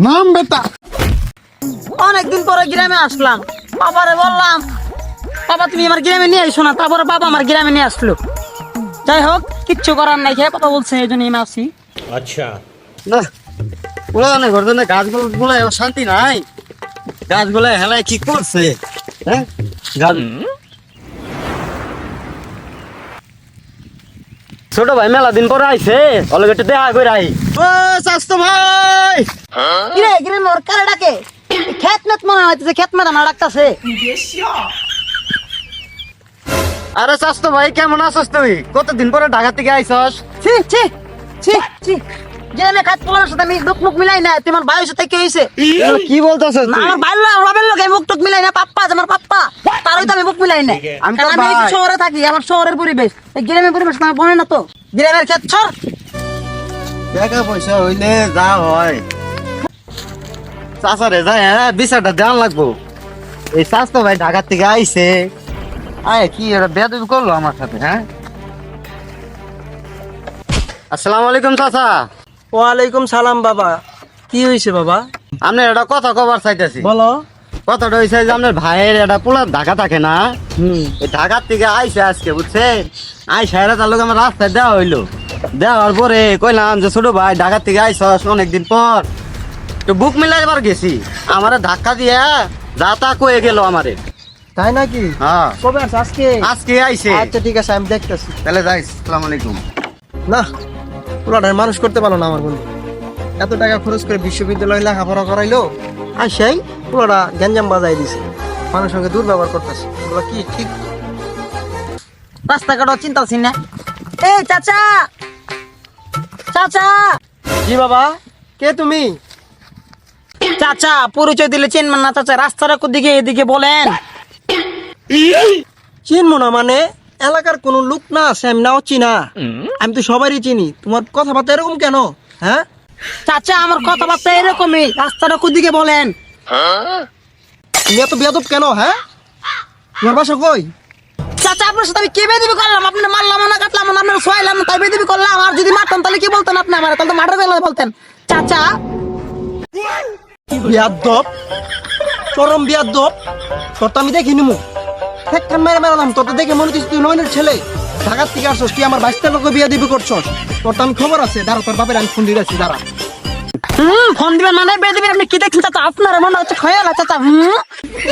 নাম বেটা। অনেকদিন পরে গ্রামে আসলাম, বাবারে বললাম বাবা তুমি আমার গ্রামে নিয়ে আইসো না, তারপরে বাবা আমার গ্রামে নিয়ে আসলো। যাই হোক, কিচ্ছু করার নাই, খেয়ে কথা বলছে এই জন্য আমি আসি। अच्छा না ওলা না ঘর না গাছগুলো শান্তি নাই। গাছগুলো হেলায় কি করছে? হ্যাঁ গাছ ছোট ভাই মেলা দিন পরে আইছে, অলগে একটু দেখা করে আই। ও স্বাস্থ্য ভাই, কিরে গ্রামে মোর কারে ডাকে? খেত মেত মনে হইতেছে, খেত মেত আমার ডাকতাছে। আরে স্বাস্থ্য ভাই কেমন আছিস তুই? কতদিন পরে ঢাকা থেকে আইছস? ছি ছি ছি ছি, গ্রামে খাত পোলার সাথে আমি মুখ মুখ মিলাই না, তোমার ভাইয়ের সাথে কি হইছে? কি বলতেছস না, তুই? আমার বাবার লোক মুখ টুক মিলাই না, পাপ্পা যে আমার পাপ্পা, তারই তো আমি মুখ মিলাই না। আমি তো কারণ আমি এই ভাই। শহরে থাকি, আমার শহরের পরিবেশ, এই গ্রামের পরিবেশ তো আমার বনে না তো। গ্রামের ক্ষেত ছড়। টাকা পয়সা হইলে যা হয় চাষারে যায়, হ্যাঁ বিচারটা দেওয়ান লাগবো। এই স্বাস্থ্য ভাই ঢাকা থেকে আইছে, আয় কি এটা বেয়াদবি করলো আমার সাথে? হ্যাঁ আসসালামু আলাইকুম চাচা। ওয়ালাইকুম সালাম বাবা। কি হয়েছে বাবা? আপনি একটা কথা কবার চাইতেছি। বলো। কথাটা হয়েছে যে আপনার ভাইয়ের একটা পোলা ঢাকা থাকে না, এই ঢাকার থেকে আইসে আজকে, বুঝছেন? আইসা এরা তার লোক আমার রাস্তায় দেওয়া হইলো। দেওয়ার পরে কইলাম যে ছোট ভাই ঢাকা থেকে আইসস অনেকদিন পর, তো বুক মিলাই এবার গেছি, আমারে ধাক্কা দিয়ে যা তা কয়ে গেল আমারে। তাই নাকি? হ্যাঁ কবে আছে? আজকে? আজকে আইছে। আচ্ছা ঠিক আছে, আমি দেখতেছি। তাহলে যাই, আসসালামু আলাইকুম। না, পুরাটার মানুষ করতে পারলো না আমার বন্ধু। এত টাকা খরচ করে বিশ্ববিদ্যালয়ে লেখাপড়া করাইলো, আর সেই পুরাটা গ্যাঞ্জাম বাজাই দিছে, মানুষের সঙ্গে দুর্ব্যবহার করতেছে। এগুলো কি ঠিক? রাস্তাঘাট চিন্তা ছিল না। এই চাচা, চাচা, জি বাবা, কে তুমি? চাচা পরিচয় দিলে চিনবেন না চাচা, রাস্তাটা কোদিকে এদিকে বলেন। চিনবো না মানে? এলাকার কোনো লোক না আছে আমি নাও চিনা? আমি তো সবারই চিনি। তোমার কথাবার্তা এরকম কেন? হ্যাঁ চাচা আমার কথাবার্তা এরকমই, রাস্তাটা কোদিকে বলেন। তুমি এত বেয়াদব কেন? হ্যাঁ, তোমার বাসা কই? চাচা আপনার সাথে আমি কি বেদিবি করলাম? আপনি মারলাম না, কাটলাম না, আপনার সোয়াইলাম না, তাই বেদিবি করলাম। আর যদি মারতাম তাহলে কি বলতেন আপনি আমার? তাহলে তো মার্ডার বেলা বলতেন। চাচা বিয়াদব, চরম বিয়াদব। তোর তো আমি দেখি নিমু ফেক্কান মেরে মেরালাম। তোর তো দেখে মনে হচ্ছে তুই নয়নের ছেলে, ঢাকার থেকে আসছস, তুই আমার বাইশটা লোক বিয়া দিবি করছস। তোর তো আমি খবর আছে, দাঁড়া তোর বাপের আমি ফোন দিয়ে যাচ্ছি, দাঁড়া। ফোন দিবেন মানে বেদিবেন? আপনি কি দেখছেন চাচা? আপনার মনে হচ্ছে খয়াল চাচা।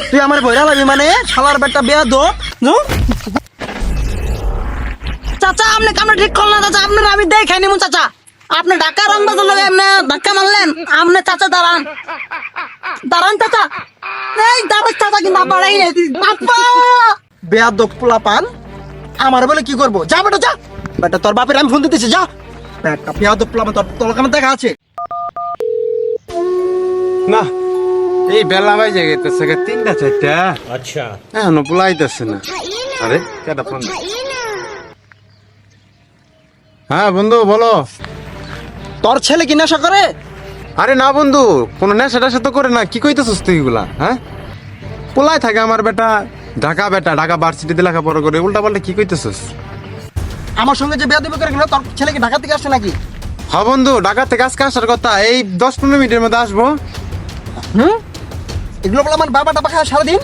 তুই আমার বইরা লাগবি মানে? শালার বেটা বিয়াদব। চাচা আপনি কামটা ঠিক করলেন চাচা, আপনার আমি দেখে নিমু চাচা। আপনি ঢাকা রংবাজার লগে এমনি ধাক্কা মারলেন, আপনি চাচা দাঁড়ান, দাঁড়ান চাচা। এই দাঁড়ান চাচা, কিন্তু বাড়াই নাই বাপ্পা। বেয়াদব পোলা পান আমার বলে কি করবো? যা বেটা যা, বেটা তোর বাপের আমি ফোন দিতেছি, যা বেটা। বেয়াদব পোলা পান, তোর তোর কামে দেখা আছে। না এই বেলা বাজে গেছে 3টা 4টা, अच्छा এখনো পোলাইতেছে না। আরে কেডা ফোন? হ্যাঁ বন্ধু বলো। তোর ছেলে কি নেশা করে? আরে না বন্ধু, কোনো নেশা টেশা তো করে না। কি কইতেছস তুই এগুলা? হ্যাঁ, পোলাই থাকে আমার বেটা, ঢাকা ভার্সিটিতে লেখাপড়া করে। উল্টা পাল্টা কি কইতেছস? আমার সঙ্গে যে বেয়াদবি করে গেল, তোর ছেলে কি ঢাকা থেকে আসছে নাকি? হ্যাঁ বন্ধু, ঢাকা থেকে আজকে আসার কথা, এই 10-15 মিনিটের মধ্যে আসবো। এগুলো বলে আমার বাবা টাবা খায় সারাদিন।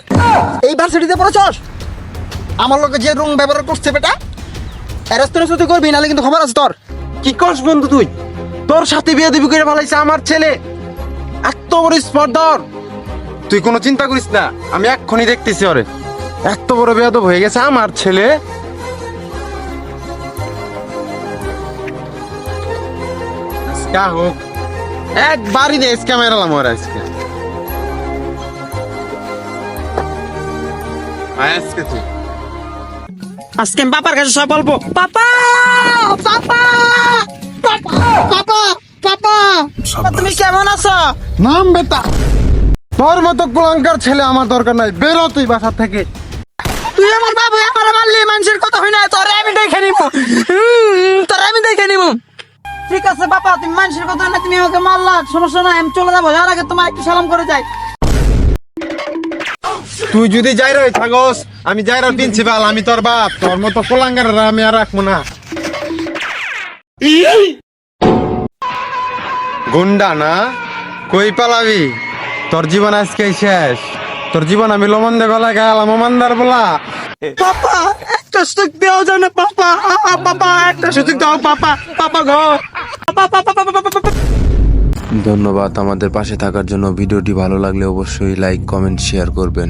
এই ভার্সিটিতে পড়েছস, আমার লোকে যে রুম ব্যবহার করছে বেটা, অ্যারেস্ট তুই করবি, নাহলে কিন্তু খবর আছে তোর। কি করস বন্ধু তুই? তোর সাথে বিয়ে দিবি করে ভালাইছে আমার ছেলে, এত বড় স্পর্ধর। তুই কোনো চিন্তা করিস না, আমি এক্ষুনি দেখতেছি ওরে। এত বড় বেয়াদব হয়ে গেছে আমার ছেলে। আজকে হোক, একবারই দে আজকে মেরালাম ওরা। আজকে তুই আজকে আমি বাবার কাছে সব বলবো। পাপা পাপা পাপা পাপা পাপা, তুমি কেমন আছো? নাম বেটা, তোর মতো কুলাঙ্কার ছেলে আমার দরকার নাই। বেরো তুই বাসা থেকে। তুই আমার বাবু, আমার মারলি মানুষের কথা হয় না, তোরে আমি দেখে নিব, তোরে আমি দেখে নিব। ঠিক আছে বাবা, তুমি মানুষের কথা না, তুমি আমাকে মারলা, সমস্যা নাই, আমি চলে যাবো। যার আগে তোমার একটু সালাম করে যাই। তুই যদি যাই রয়ে থাকস, আমি যাই রয়ে প্রিন্সিপাল, আমি তোর বাপ। তোর মতো কুলাঙ্কার আমি আর রাখবো না। গুন্ডা না, কই পালাবি? তোর জীবন আজকেই শেষ। তোর জীবন আমি লমন্দে গলায় গায়ালাম অমান্দার বলা। পাপা একটা সুযোগ দেওয়া যায় না পাপা, পাপা একটা সুযোগ দাও পাপা, পাপা গো, পাপা পাপা পাপা পাপা পাপা। ধন্যবাদ আমাদের পাশে থাকার জন্য। ভিডিওটি ভালো লাগলে অবশ্যই লাইক, কমেন্ট, শেয়ার করবেন।